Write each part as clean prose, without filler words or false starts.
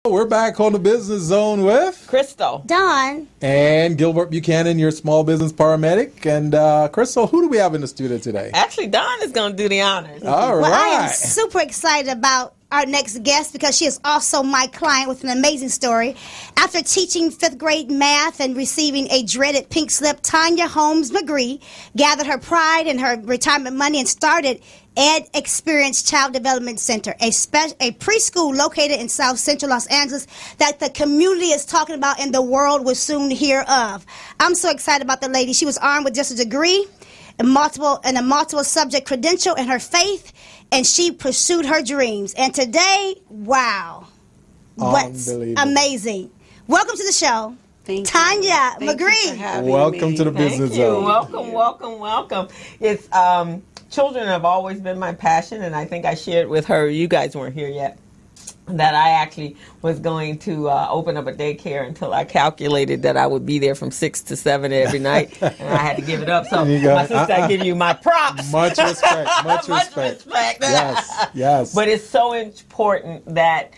We're back on the Business Zone with Crystal, Dawn, and Gilbert Buchanan, your small business paramedic. And Crystal, who do we have in the studio today? Actually, Dawn is going to do the honors. All right. Well, I am super excited about our next guest because she is also my client with an amazing story. After teaching 5th grade math and receiving a dreaded pink slip, Tanya Holmes McGree gathered her pride and her retirement money and started Ed Experience Child Development Center, a preschool located in South Central Los Angeles that the community is talking about and the world will soon hear of. I'm so excited about the lady. She was armed with just a degree, a multiple subject credential, and her faith, and she pursued her dreams. And today, wow, what's amazing. Welcome to the show. Thank Tanya you. McGree. Welcome to the Business Zone. Welcome. It's children have always been my passion, and I think I shared with her, you guys weren't here yet, that I actually was going to open up a daycare until I calculated that I would be there from 6 to 7 every night, and I had to give it up. So, my sister, I give you my props. Much respect. Much respect. Yes. But it's so important that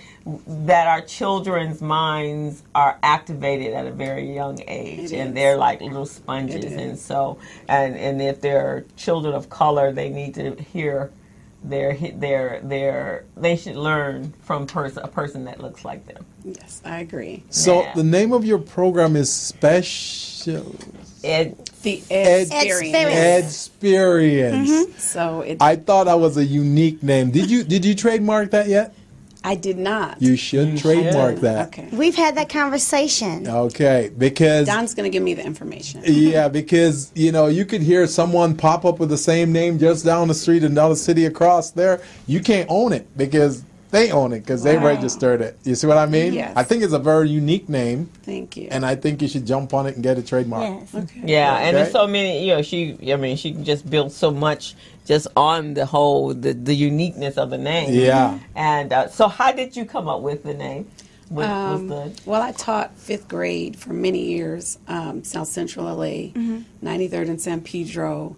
our children's minds are activated at a very young age, and they're like little sponges. And so, and if they're children of color, they need to hear. They should learn from a person that looks like them. Yes, I agree. So the name of your program is Special Experience. Mm-hmm. So I thought that was a unique name. Did you trademark that yet? I did not. You should trademark that. Okay. We've had that conversation. Okay, because Don's going to give me the information. Yeah, because you could hear someone pop up with the same name just down the street in another city across there. You can't own it because they own it because they registered it. You see what I mean? Yes. I think it's a very unique name. Thank you. And I think you should jump on it and get a trademark. Yes. Okay. Yeah, and there's so many. She just built so much just on the whole, the uniqueness of the name. Yeah. And so, how did you come up with the name? Well, I taught 5th grade for many years, South Central LA, 93rd and San Pedro,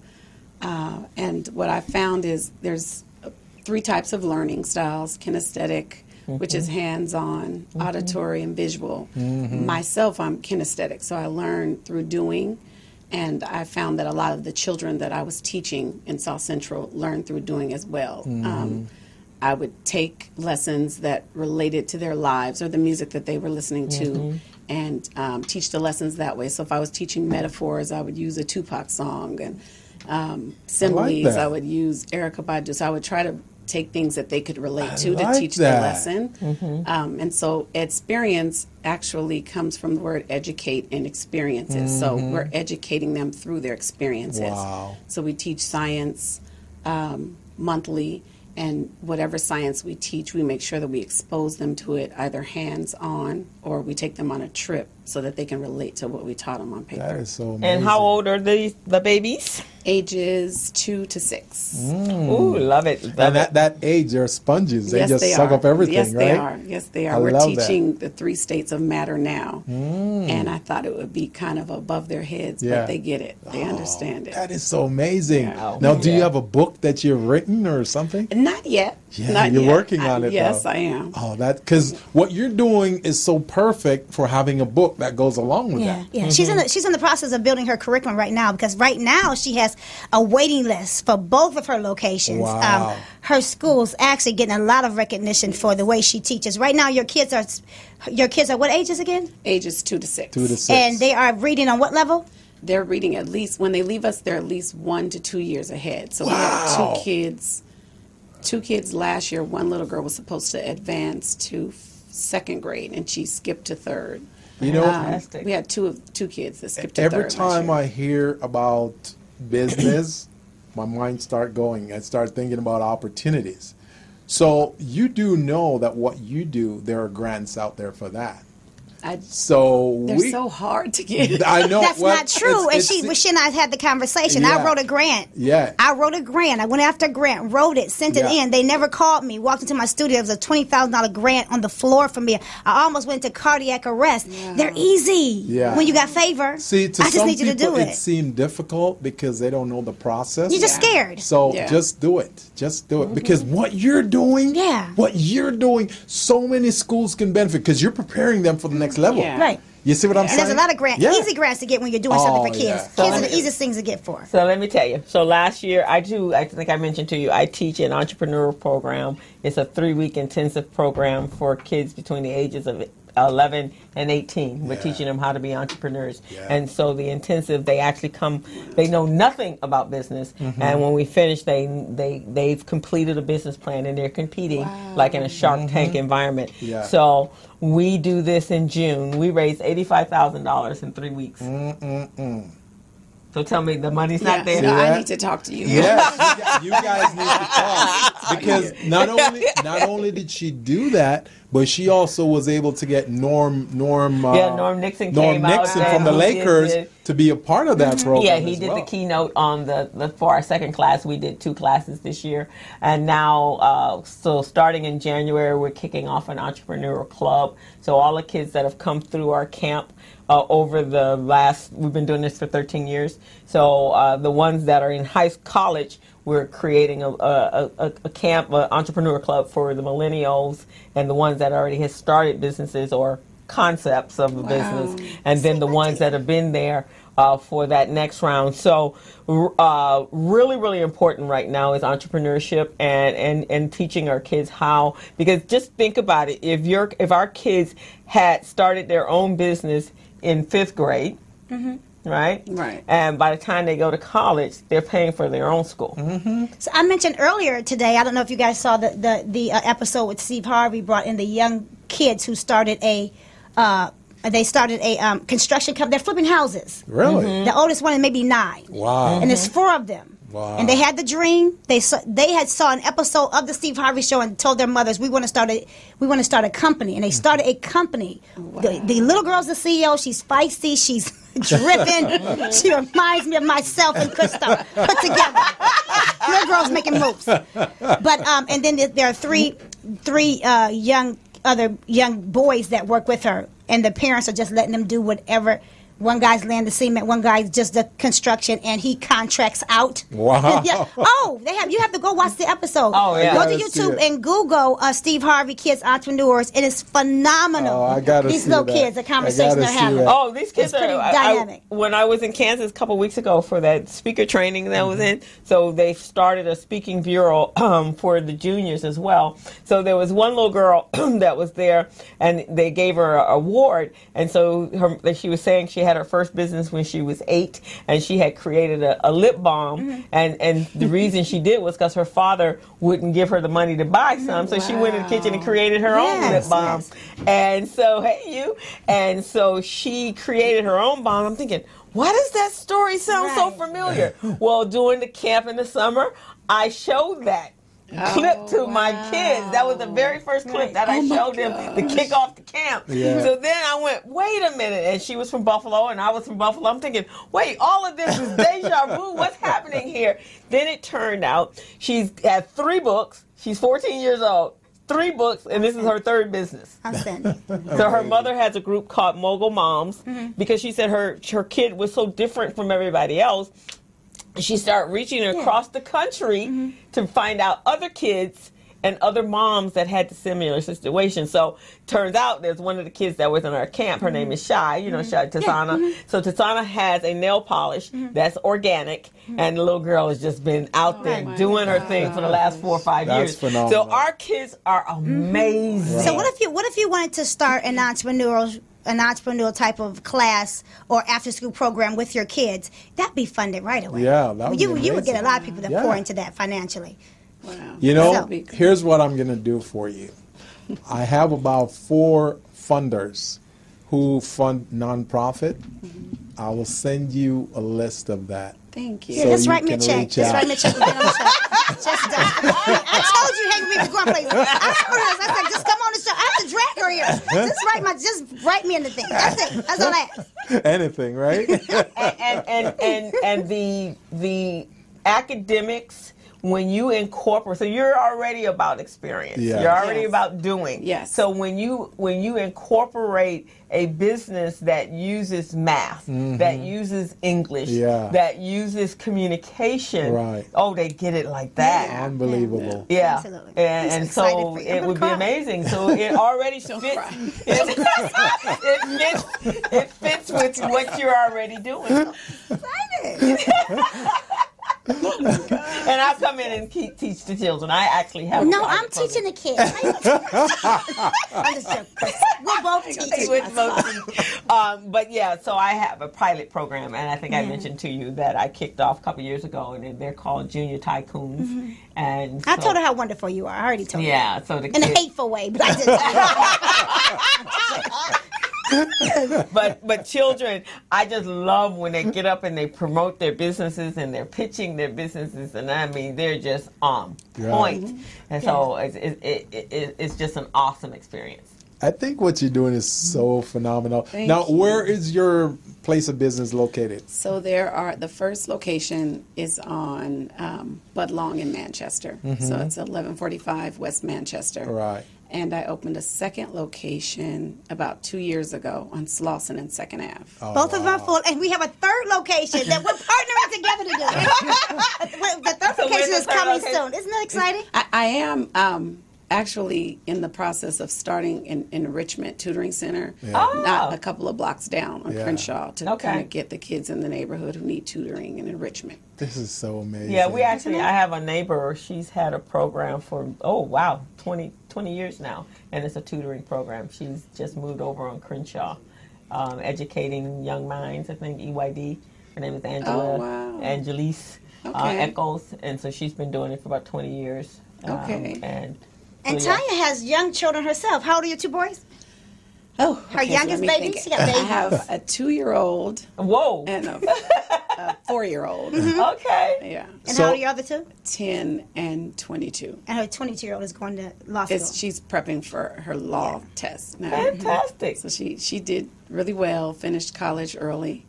and what I found is there's 3 types of learning styles: kinesthetic, which is hands-on, auditory, and visual. Myself, I'm kinesthetic, so I learn through doing. And I found that a lot of the children that I was teaching in South Central learned through doing as well. I would take lessons that related to their lives or the music that they were listening to and teach the lessons that way. So if I was teaching metaphors, I would use a Tupac song. And similes, I would use Erykah Badu. So I would try to take things that they could relate to teach the lesson. And so experience actually comes from the word educate and experiences. So we're educating them through their experiences. Wow. So we teach science monthly, and whatever science we teach, we make sure that we expose them to it either hands-on or we take them on a trip so that they can relate to what we taught them on paper. That is so amazing. And how old are the babies? Ages 2 to 6. Ooh, love it. And that age, they're sponges. They just suck up everything, yes, right? Yes, they are. I We're love teaching the 3 states of matter now. And I thought it would be kind of above their heads, but they get it. They understand it. That is so amazing. Yeah. Now, do you have a book that you've written or something? Not yet. Yeah, Not you're yet. working on it, Yes, though. I am. Oh, because what you're doing is so perfect for having a book that goes along with that. Yeah. She's in the process of building her curriculum right now because right now she has a waiting list for both of her locations. Wow. Her school's actually getting a lot of recognition for the way she teaches. Right now, your kids are what ages again? Ages 2 to 6. 2 to 6. And they are reading on what level? They're reading at least, when they leave us, they're at least 1 to 2 years ahead. So we have 2 kids last year. One little girl was supposed to advance to 2nd grade, and she skipped to 3rd. You know, We had two kids that skipped to 3rd. every time I hear about business, my mind start going. I start thinking about opportunities. So you do know that what you do, there are grants out there for that. They're So so hard to get. I know That's not true. And she and I had the conversation. Yeah. I wrote a grant. Yeah. I wrote a grant. I went after a grant, wrote it, sent it in. They never called me. Walked into my studio. It was a $20,000 grant on the floor for me. I almost went to cardiac arrest. Yeah. They're easy. Yeah. When you got favor. See, to I just some need you to people, do it it. seemed difficult because they don't know the process. You're just scared. So Yeah. just do it. Just do it. Because what you're doing, so many schools can benefit because you're preparing them for the next level. Yeah. Right. You see what I'm And saying? there's a lot of grants, easy grants to get when you're doing something for kids. yeah. Kids are the easiest things to get for. So let me tell you. So last year, I think I mentioned to you, I teach an entrepreneurial program. It's a 3-week intensive program for kids between the ages of 11 and 18. We're teaching them how to be entrepreneurs. Yeah. And so the intensive, they actually come, they know nothing about business. And when we finish, they've completed a business plan and they're competing like in a Shark Tank environment. Yeah. So we do this in June. We raised $85,000 in 3 weeks. So tell me, the money's not there. No, that? I need to talk to you. Yes, you guys need to talk because not only did she do that, but she also was able to get Norm Nixon came out from the and he Lakers did to be a part of that program. Yeah, he did the keynote on the for our second class. We did 2 classes this year, and now so starting in January, we're kicking off an entrepreneurial club. So all the kids that have come through our camp. We've been doing this for 13 years. So the ones that are in college, we're creating a camp, an entrepreneur club for the millennials and the ones that already have started businesses or concepts of a business, and then the ones that have been there for that next round. So really, really important right now is entrepreneurship and teaching our kids how, because just think about it, if our kids had started their own business in 5th grade, right? And by the time they go to college, they're paying for their own school. So I mentioned earlier today, I don't know if you guys saw the episode with Steve Harvey brought in the young kids who started a construction company. They're flipping houses. Really? The oldest one is maybe 9. Wow. And there's 4 of them. Wow. And they had the dream. They had saw an episode of the Steve Harvey Show and told their mothers, we want to start a company. And they started a company. Wow. The little girl's the CEO. She's feisty. She's driven. She reminds me of myself and Krista put together. Little girls making moves. But and then there are three young boys that work with her, and the parents are just letting them do whatever. One guy's laying the cement, one guy's just the construction, and he contracts out. Wow. Yeah. Oh, you have to go watch the episode. Oh, yeah. Go to YouTube and Google Steve Harvey Kids Entrepreneurs. It is phenomenal. Oh, I gotta These see little that. kids, the conversation they're having. that. Oh, these kids It's pretty are dynamic. when I was in Kansas a couple weeks ago for that speaker training that I was in, so they started a speaking bureau for the juniors as well. So there was one little girl that was there, and they gave her an award. And so she was saying she had her first business when she was 8, and she had created a lip balm. And the reason she did was because her father wouldn't give her the money to buy some, so she went in the kitchen and created her own lip balm. Yes. And so, and so she created her own balm. I'm thinking, why does that story sound so familiar? Well, during the camp in the summer, I showed that clip to my kids. That was the very first clip that I showed them to kick off the camp. Yeah. So then I went, wait a minute. And she was from Buffalo and I was from Buffalo. I'm thinking, wait, all of this is deja vu. What's happening here? Then it turned out she's had 3 books. She's 14 years old. 3 books, and this is her 3rd business. Outstanding. So her mother has a group called Mogul Moms because she said her kid was so different from everybody else. She started reaching across the country to find out other kids and other moms that had the similar situation. So turns out there's one of the kids that was in our camp. Her name is Shy, Shy Tazana. So Tazana has a nail polish that's organic, and the little girl has just been out there doing her thing for the last 4 or 5 years. That's phenomenal. So our kids are amazing. So what if you wanted to start an entrepreneurial type of class or after school program with your kids? That'd be funded right away. Yeah, that would be you would get a amazing. lot of people that pour into that financially. Wow. Here's what I'm going to do for you. I have about 4 funders who fund nonprofit. I will send you a list of that. Thank you. Yeah, So just you write me a can check. reach Just out. write me a check. I told you, hang with me to go on places. I told her, I said, just come on the show. I have to drag her careers. Just write me in the thing. That's it. That's all I ask. Anything, right? and the academics, when you incorporate, so you're already about experience. Yes. You're already Yes. about doing. Yes. So when you incorporate a business that uses math, that uses English, Yeah. that uses communication, Right. oh, they get it like that. Unbelievable. Yeah, Absolutely. and I'm so excited for you. I'm it gonna would cry. be amazing. So it already fits. It fits with what you're already doing. And I come in and teach the children. I actually have. No, I'm teaching the kids. I'm just joking. We're both teaching. But yeah, so I have a pilot program, and I think I mentioned to you that I kicked off a couple years ago, and they're called Junior Tycoons. And I told her how wonderful you are. I already told her. Yeah, so the In a kids, hateful way, but I did. but children, I just love when they get up and they promote their businesses and they're pitching their businesses, and I mean they're just on point. And so it's just an awesome experience. I think what you're doing is so phenomenal. Thank Now, you. where is your place of business located? So the first location is on Budlong in Manchester. So it's 1145 West Manchester. Right. And I opened a second location about 2 years ago on Slauson and 2nd Ave. Oh, Both of them are full, and we have a third location that we're partnering together to do. The third So when's location the is third coming location? soon. Isn't that exciting? I am actually in the process of starting an enrichment tutoring center, not a couple of blocks down on Crenshaw, to kind of get the kids in the neighborhood who need tutoring and enrichment. This is so amazing. Yeah, I have a neighbor, she's had a program for, 20 years now, and it's a tutoring program. She's just moved over on Crenshaw, educating young minds, I think, EYD. Her name is Angela, Angelise Echols, and so she's been doing it for about 20 years. And Tanya has young children herself. How old are your two boys? Oh, Her youngest baby? She got babies. I have a 2-year-old Whoa. and a 4-year-old. Okay. Yeah. And how old are your other two? 10 and 22. And her 22-year-old is going to law school. She's prepping for her law test now. Fantastic. So she did really well, finished college early,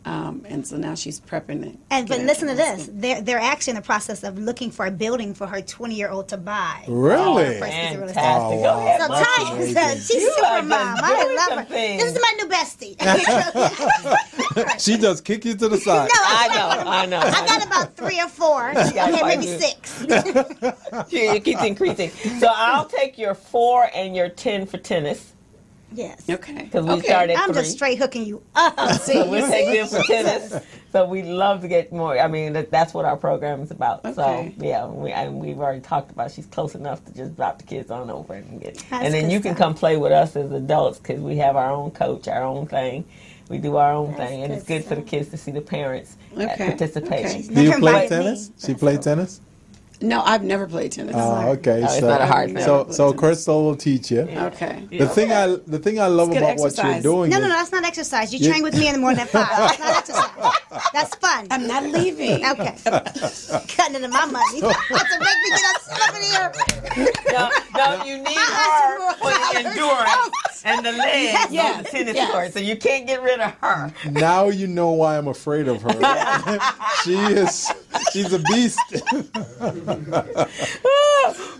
and so now she's prepping it. But listen to this. They're actually in the process of looking for a building for her 20-year-old to buy. Really? Fantastic. Oh, Go ahead, So Mom. Tanya says she's You super are mom. just I doing love some her. things. This is my new bestie. She just kick you to the side. I know. I got about 3 or 4. Okay, maybe 6. It keeps increasing. So I'll take your 4 and your 10 for tennis. Yes. Okay. Because we started at I'm 3. just straight hooking you up. So we'll take them for tennis. So we'd love to get more. I mean, that's what our program is about. Okay. So yeah, we've already talked about. She's close enough to just drop the kids on over and get. That's And then good you can stuff. come play with us as adults because we have our own coach, our own thing. We do our own thing, and it's good for the kids to see the parents participate. Okay. Do you Never play invited tennis? me. She play tennis? No, I've never played tennis. Oh, okay. it's not a hard thing. So Crystal will teach you. Okay. The thing I love It's good about what you're exercise. doing No, is that's not exercise. You train with me in the morning at 5. That's not exercise. That's fun. I'm not leaving. Okay. Cutting into my money. That's to make me get up in here. No, you need her for the endurance and the legs on the tennis court. So you can't get rid of her. now you know why I'm afraid of her. She's a beast.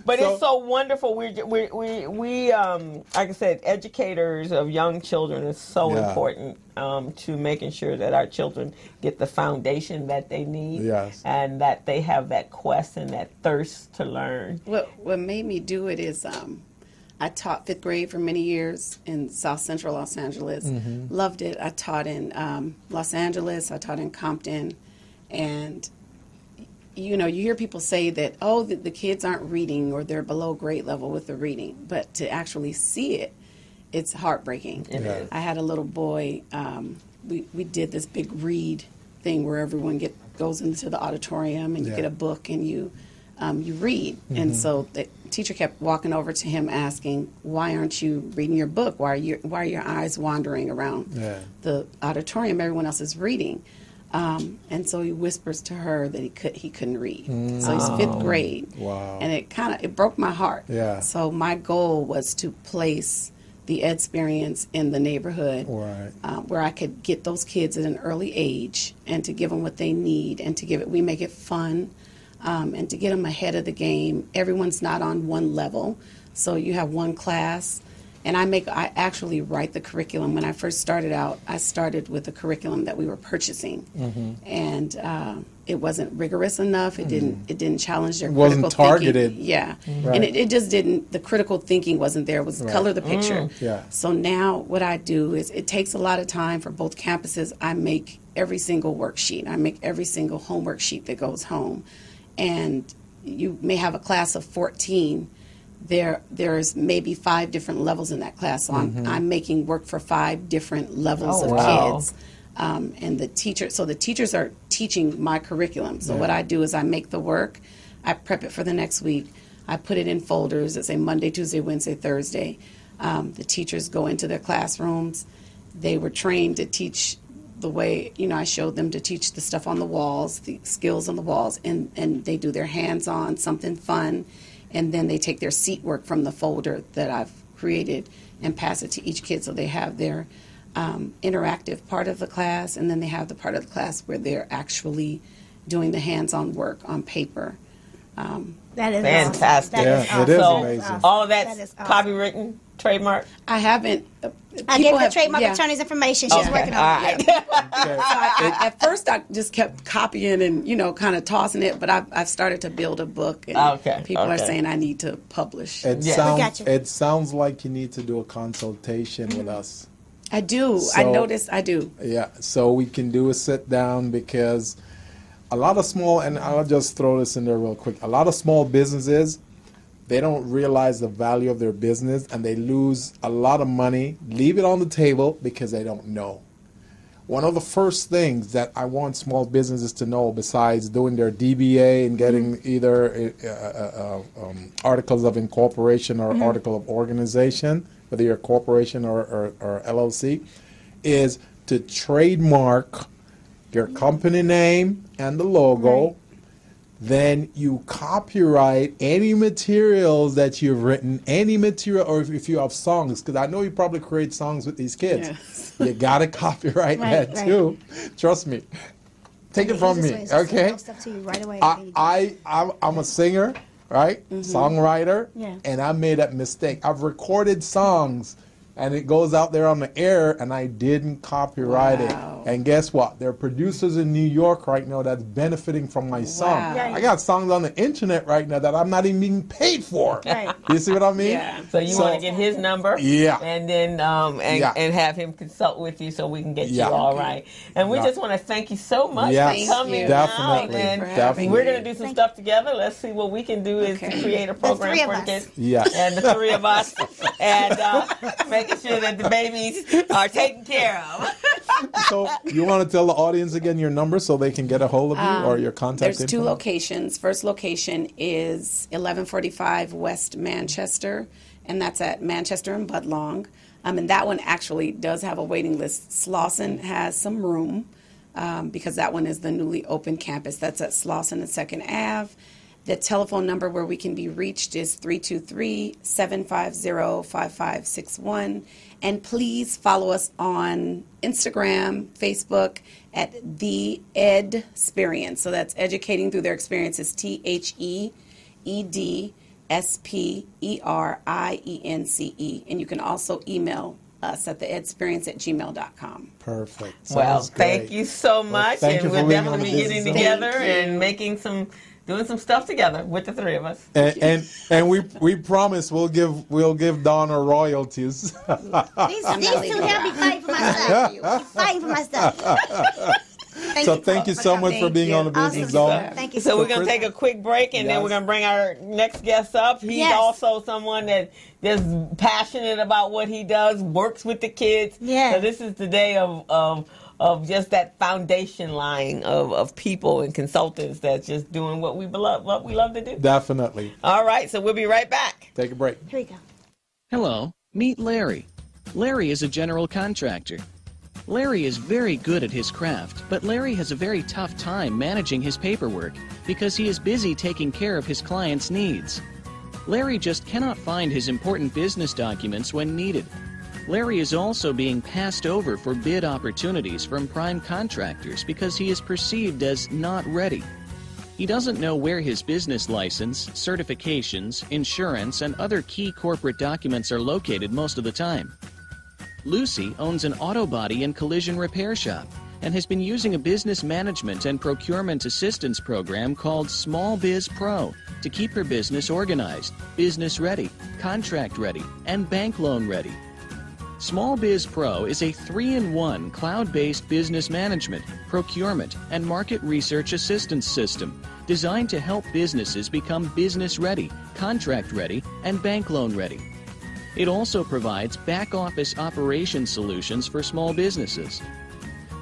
But it's so wonderful. We like I said, educators of young children is so important to making sure that our children get the foundation that they need, and that they have that quest and that thirst to learn. What made me do it is I taught 5th grade for many years in South Central Los Angeles. Loved it. I taught in Los Angeles. I taught in Compton, and you hear people say that, the kids aren't reading or they're below grade level with the reading. But to actually see it, it's heartbreaking. It is. I had a little boy, we did this big read thing where everyone goes into the auditorium and you get a book and you read. And so the teacher kept walking over to him asking, why aren't you reading your book? Why are your eyes wandering around the auditorium? Everyone else is reading. And so he whispers to her that he couldn't read. So he's 5th grade. Wow. And it broke my heart. Yeah. So my goal was to place the experience in the neighborhood, Right. where I could get those kids at an early age and to give them what they need and to we make it fun, and to get them ahead of the game. Everyone's not on one level, so you have one class. And I actually write the curriculum. When I first started out, I started with a curriculum that we were purchasing, and it wasn't rigorous enough. It didn't challenge their critical wasn't targeted. thinking. Yeah, Right. and it just didn't. The critical thinking wasn't there. It was color the picture. Yeah. So now what I do is it takes a lot of time for both campuses. I make every single worksheet. I make every single homework sheet that goes home, and you may have a class of 14. There's maybe 5 different levels in that class, so I'm making work for 5 different levels of kids, and the teachers are teaching my curriculum. So what I do is I make the work, I prep it for the next week, I put it in folders that say Monday, Tuesday, Wednesday, Thursday. The teachers go into their classrooms. They were trained to teach the way, I showed them to teach the stuff on the walls, the skills on the walls, and they do their hands-on, something fun. And then they take their seat work from the folder that I've created and pass it to each kid, so they have their interactive part of the class, and then they have the part of the class where they're actually doing the hands-on work on paper. That is fantastic. Awesome. That is it is awesome. amazing. Awesome. All of that's That is awesome. copywritten, trademark. I haven't. I gave her the trademark attorney's information. She's working on it. All right. At first, I just kept copying and kind of tossing it, but I've started to build a book, and people are saying I need to publish. It sounds like you need to do a consultation with us. I do. So, I noticed. I do. Yeah, so we can do a sit down, because a lot of small, and I'll just throw this in there real quick, a lot of small businesses, they don't realize the value of their business, and they lose a lot of money, leave it on the table because they don't know. One of the first things that I want small businesses to know, besides doing their DBA and getting either articles of incorporation or article of organization, whether you're a corporation or LLC, is to trademark your company name and the logo. Right. Then you copyright any materials that you've written, any material, or if you have songs, because I know you probably create songs with these kids. Yes. You got to copyright that too. Trust me. Take it from me, okay? I'm a singer, right? Songwriter, and I made that mistake. I've recorded songs, and it goes out there on the air, and I didn't copyright it. And guess what? There are producers in New York right now that's benefiting from my song. I got songs on the internet right now that I'm not even being paid for. Right. You see what I mean? Yeah. So you want to get his number? Yeah. And then and have him consult with you so we can get you all right. And we just want to thank you so much for coming out. And we're going to do some stuff together. Let's see what we can do is to create a program for the kids. Yeah. And the 3 of us. And making sure that the babies are taken care of. So you want to tell the audience again your number so they can get a hold of you, or your contact There's 2 locations. First location is 1145 West Manchester, and that's at Manchester and Budlong. And that one actually does have a waiting list. Slauson has some room because that one is the newly open campus. That's at Slauson and 2nd Ave. The telephone number where we can be reached is 323-750-5561. And please follow us on Instagram, Facebook at The Edsperience. So that's educating through their experiences, TheEdSperience. And you can also email us at theedsperience@gmail.com. Perfect. Well, thank you so much. Thank and you we'll definitely be getting together and making doing some stuff together with the 3 of us. And we promise we'll give Donna royalties. These 2 here be fighting for my stuff. Fighting for my stuff. Thank you so much for being on the Business Zone. Thank you. So we're going to take a quick break, and then we're going to bring our next guest up. He's also someone that is passionate about what he does, works with the kids. Yeah. So this is the day of just that foundation line of people and consultants that's just doing what we love to do. Definitely. All right, so we'll be right back. Take a break. Here we go. Hello, meet Larry. Larry is a general contractor. Larry is very good at his craft, but Larry has a very tough time managing his paperwork because he is busy taking care of his clients' needs. Larry just cannot find his important business documents when needed. Larry is also being passed over for bid opportunities from prime contractors because he is perceived as not ready. He doesn't know where his business license, certifications, insurance, and other key corporate documents are located most of the time. Lucy owns an auto body and collision repair shop and has been using a business management and procurement assistance program called Small Biz Pro to keep her business organized, business ready, contract ready, and bank loan ready. Small Biz Pro is a 3-in-1 cloud-based business management, procurement, and market research assistance system designed to help businesses become business ready, contract ready, and bank loan ready. It also provides back-office operation solutions for small businesses.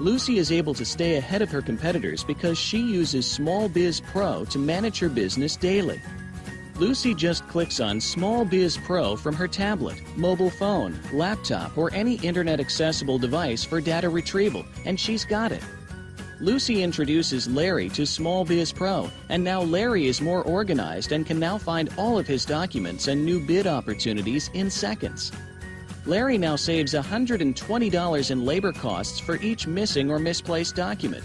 Lucy is able to stay ahead of her competitors because she uses Small Biz Pro to manage her business daily. Lucy just clicks on Small Biz Pro from her tablet, mobile phone, laptop, or any internet-accessible device for data retrieval, and she's got it. Lucy introduces Larry to Small Biz Pro, and now Larry is more organized and can now find all of his documents and new bid opportunities in seconds. Larry now saves $120 in labor costs for each missing or misplaced document.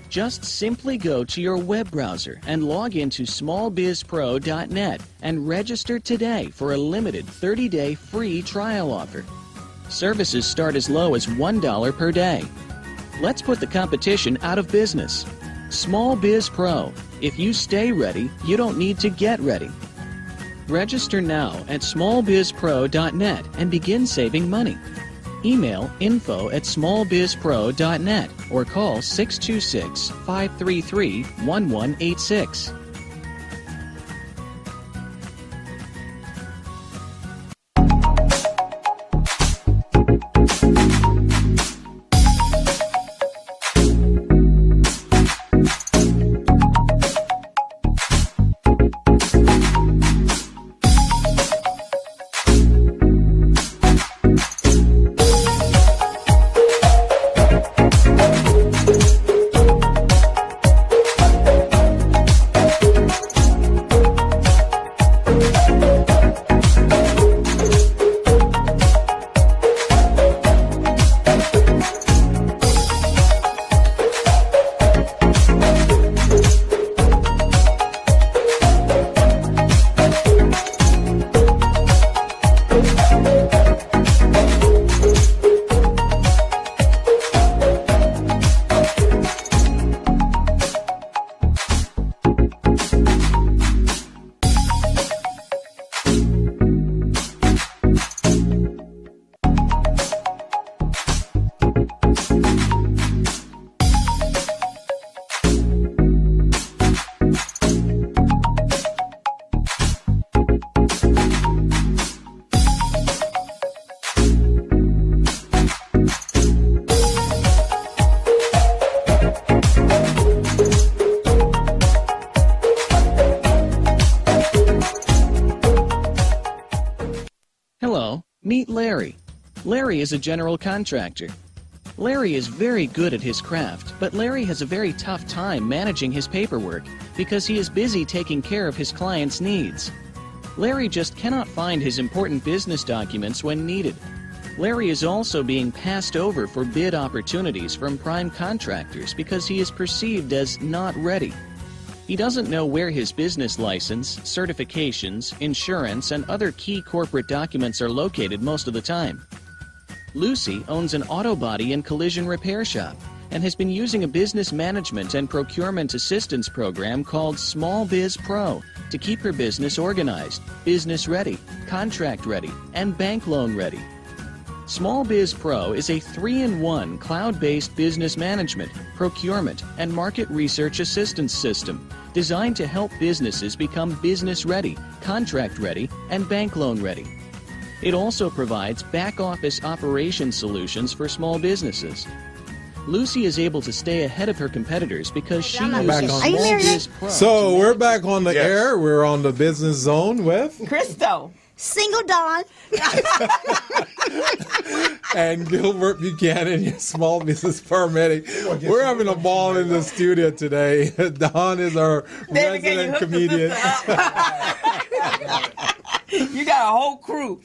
Just simply go to your web browser and log into smallbizpro.net and register today for a limited 30-day free trial offer. Services start as low as $1 per day. Let's put the competition out of business. Small Biz Pro. If you stay ready, you don't need to get ready. Register now at smallbizpro.net and begin saving money. Email info@smallbizpro.net or call 626-533-1186. Hello, meet Larry. Larry is a general contractor. Larry is very good at his craft, but Larry has a very tough time managing his paperwork because he is busy taking care of his clients' needs. Larry just cannot find his important business documents when needed. Larry is also being passed over for bid opportunities from prime contractors because he is perceived as not ready. He doesn't know where his business license, certifications, insurance, and other key corporate documents are located most of the time. Lucy owns an auto body and collision repair shop and has been using a business management and procurement assistance program called Small Biz Pro to keep her business organized, business ready, contract ready, and bank loan ready. Small Biz Pro is a 3-in-1 cloud-based business management, procurement, and market research assistance system designed to help businesses become business ready, contract ready, and bank loan ready. It also provides back-office operation solutions for small businesses. Lucy is able to stay ahead of her competitors because she uses Small Biz Pro. So we're back on the air. We're on the Business Zone with Christo. Single Dawn. and Gilbert Buchanan, your small business paramedic. We're having a ball in the studio today. Don is our resident comedian. You got a whole crew.